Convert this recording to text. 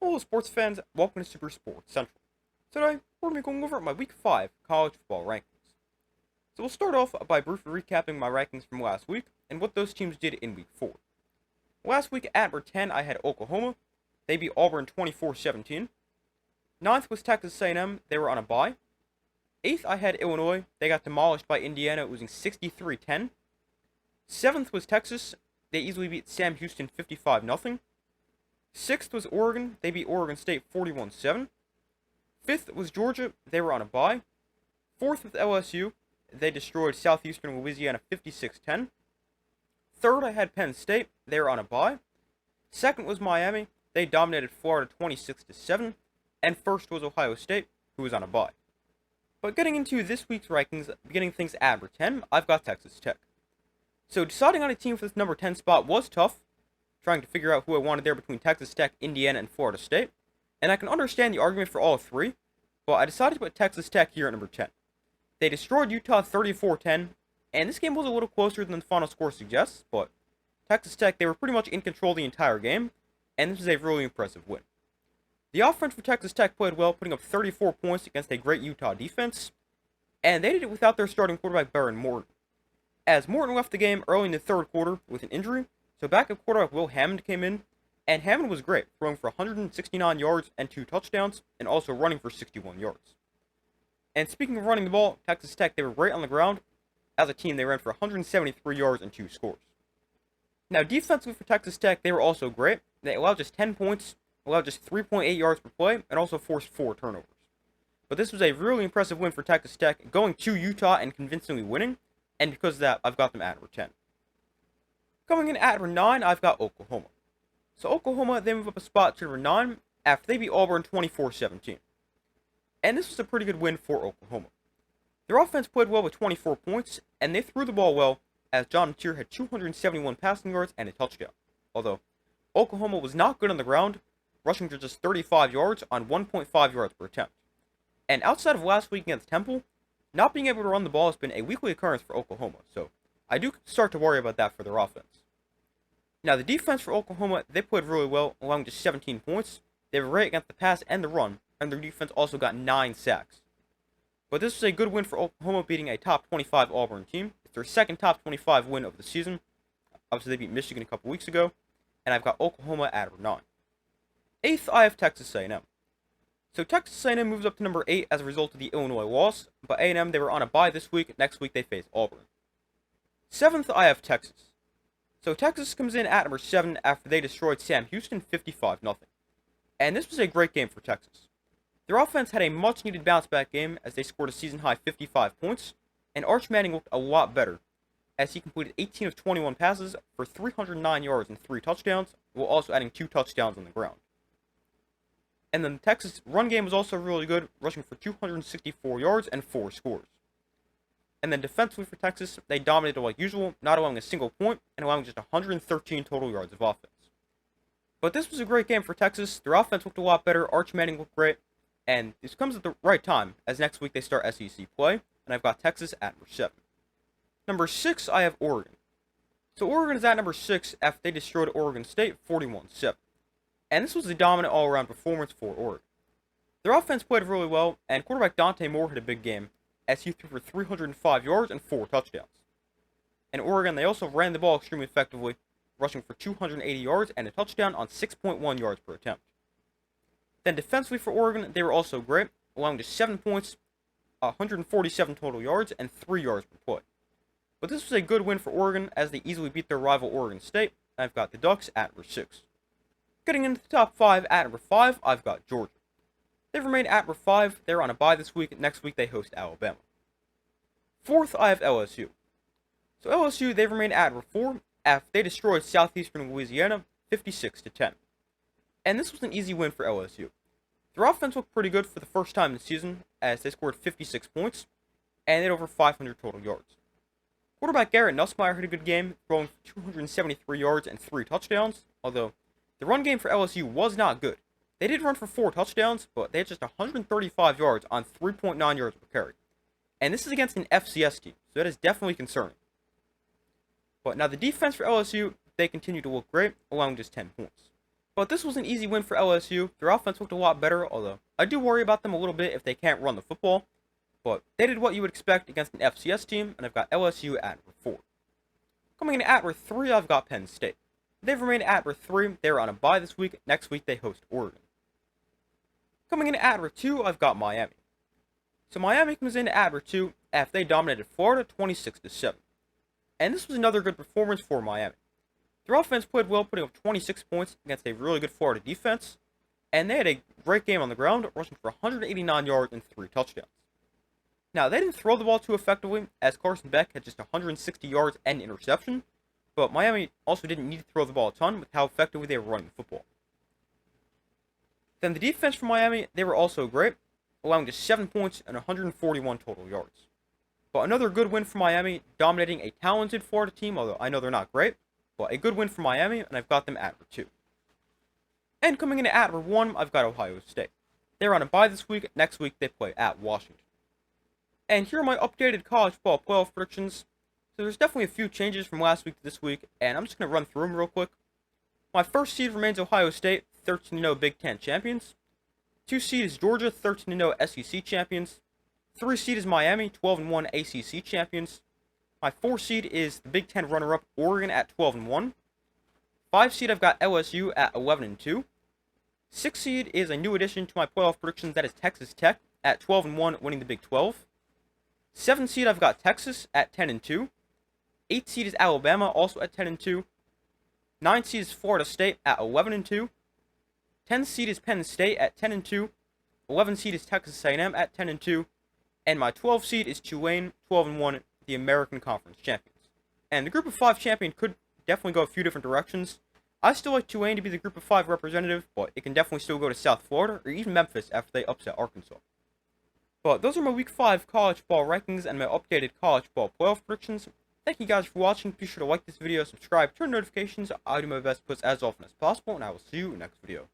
Hello, sports fans. Welcome to Super Sports Central. Today, we're going to be going over my Week 5 college football rankings. So we'll start off by briefly recapping my rankings from last week and what those teams did in Week 4. Last week at number 10, I had Oklahoma. They beat Auburn 24-17. Ninth was Texas A&M. They were on a bye. 8th, I had Illinois. They got demolished by Indiana, losing 63-10. 7th was Texas. They easily beat Sam Houston 55-0. 6th was Oregon. They beat Oregon State 41-7. 5th was Georgia. They were on a bye. 4th was LSU. They destroyed Southeastern Louisiana 56-10. 3rd, I had Penn State. They were on a bye. 2nd was Miami. They dominated Florida 26-7. And 1st was Ohio State, who was on a bye. But getting into this week's rankings, beginning things at number 10, I've got Texas Tech. So deciding on a team for this number 10 spot was tough, trying to figure out who I wanted there between Texas Tech, Indiana, and Florida State. And I can understand the argument for all three, but I decided to put Texas Tech here at number 10. They destroyed Utah 34-10, and this game was a little closer than the final score suggests, but Texas Tech, they were pretty much in control the entire game, and this was a really impressive win. The offense for Texas Tech played well, putting up 34 points against a great Utah defense, and they did it without their starting quarterback Behren Morton. As Morton left the game early in the third quarter with an injury, so backup quarterback Will Hammond came in, and Hammond was great, throwing for 169 yards and 2 touchdowns, and also running for 61 yards. And speaking of running the ball, Texas Tech, they were great on the ground. As a team, they ran for 173 yards and 2 scores. Now, defensively for Texas Tech, they were also great. They allowed just 10 points, allowed just 3.8 yards per play, and also forced 4 turnovers. But this was a really impressive win for Texas Tech, going to Utah and convincingly winning, and because of that, I've got them at number 10. Coming in at number 9, I've got Oklahoma. So Oklahoma, they move up a spot to number 9 after they beat Auburn 24-17. And this was a pretty good win for Oklahoma. Their offense played well with 24 points, and they threw the ball well, as John Mateer had 271 passing yards and a touchdown. Although, Oklahoma was not good on the ground, rushing for just 35 yards on 1.5 yards per attempt. And outside of last week against Temple, not being able to run the ball has been a weekly occurrence for Oklahoma, so I do start to worry about that for their offense. Now, the defense for Oklahoma, they played really well, allowing just 17 points. They were great against the pass and the run, and their defense also got 9 sacks. But this was a good win for Oklahoma, beating a top 25 Auburn team. It's their second top 25 win of the season. Obviously, they beat Michigan a couple weeks ago, and I've got Oklahoma at number 9. 8th, I have Texas A&M. So Texas A&M moves up to number 8 as a result of the Illinois loss, but A&M, they were on a bye this week. Next week, they face Auburn. 7th, I have Texas. So Texas comes in at number 7 after they destroyed Sam Houston 55-0. And this was a great game for Texas. Their offense had a much-needed bounce-back game as they scored a season-high 55 points, and Arch Manning looked a lot better as he completed 18 of 21 passes for 309 yards and 3 touchdowns, while also adding 2 touchdowns on the ground. And then the Texas run game was also really good, rushing for 264 yards and 4 scores. And then defensively for Texas, they dominated like usual, not allowing a single point and allowing just 113 total yards of offense. But this was a great game for Texas. Their offense looked a lot better, Arch Manning looked great, and this comes at the right time as next week they start SEC play, and I've got Texas at number 7. Number 6, I have Oregon. So Oregon is at number 6 after they destroyed Oregon State 41-7. And this was a dominant all-around performance for Oregon. Their offense played really well, and quarterback Dante Moore had a big game, as he threw for 305 yards and 4 touchdowns. In Oregon, they also ran the ball extremely effectively, rushing for 280 yards and a touchdown on 6.1 yards per attempt. Then defensively for Oregon, they were also great, allowing just 7 points, 147 total yards, and 3 yards per play. But this was a good win for Oregon as they easily beat their rival Oregon State, and I've got the Ducks at number 6. Getting into the top 5, at number 5, I've got Georgia. They've remained at number 5. They're on a bye this week. Next week, they host Alabama. 4th, I have LSU. So LSU, they've remained at number 4 after they destroyed Southeastern Louisiana 56-10. And this was an easy win for LSU. Their offense looked pretty good for the first time this season as they scored 56 points and they had over 500 total yards. Quarterback Garrett Nussmeier had a good game, throwing for 273 yards and 3 touchdowns, although the run game for LSU was not good. They did run for 4 touchdowns, but they had just 135 yards on 3.9 yards per carry. And this is against an FCS team, so that is definitely concerning. But now the defense for LSU, they continue to look great, allowing just 10 points. But this was an easy win for LSU. Their offense looked a lot better, although I do worry about them a little bit if they can't run the football. But they did what you would expect against an FCS team, and I've got LSU at number 4. Coming in at number 3, I've got Penn State. They've remained at number 3. They're on a bye this week. Next week, they host Oregon. Coming in at number 2, I've got Miami. So Miami comes in at number 2 after they dominated Florida 26-7. And this was another good performance for Miami. Their offense played well, putting up 26 points against a really good Florida defense. And they had a great game on the ground, rushing for 189 yards and 3 touchdowns. Now, they didn't throw the ball too effectively, as Carson Beck had just 160 yards and interception, but Miami also didn't need to throw the ball a ton with how effectively they were running the football. Then the defense for Miami, they were also great, allowing just 7 points and 141 total yards. But another good win for Miami, dominating a talented Florida team, although I know they're not great, but a good win for Miami, and I've got them at number 2. And coming in at number 1, I've got Ohio State. They're on a bye this week. Next week, they play at Washington. And here are my updated college football playoff predictions. So there's definitely a few changes from last week to this week, and I'm just going to run through them real quick. My first seed remains Ohio State, 13-0 Big Ten champions. 2 seed is Georgia, 13-0 SEC champions. 3 seed is Miami, 12-1 ACC champions. My 4 seed is the Big Ten runner-up Oregon at 12-1. 5 seed I've got LSU at 11-2. 6 seed is a new addition to my playoff predictions, that is Texas Tech at 12-1, winning the Big 12. 7 seed I've got Texas at 10-2. 8 seed is Alabama, also at 10-2. 9 seed is Florida State at 11-2. 10 seed is Penn State at 10-2. 11 seed is Texas A&M at 10-2. And my 12 seed is Tulane, 12-1, the American Conference champions. And the Group of 5 champion could definitely go a few different directions. I still like Tulane to be the Group of 5 representative, but it can definitely still go to South Florida or even Memphis after they upset Arkansas. But those are my Week 5 college football rankings and my updated college football playoff predictions. Thank you guys for watching. Be sure to like this video, subscribe, turn notifications. I'll do my best to post as often as possible, and I will see you in the next video.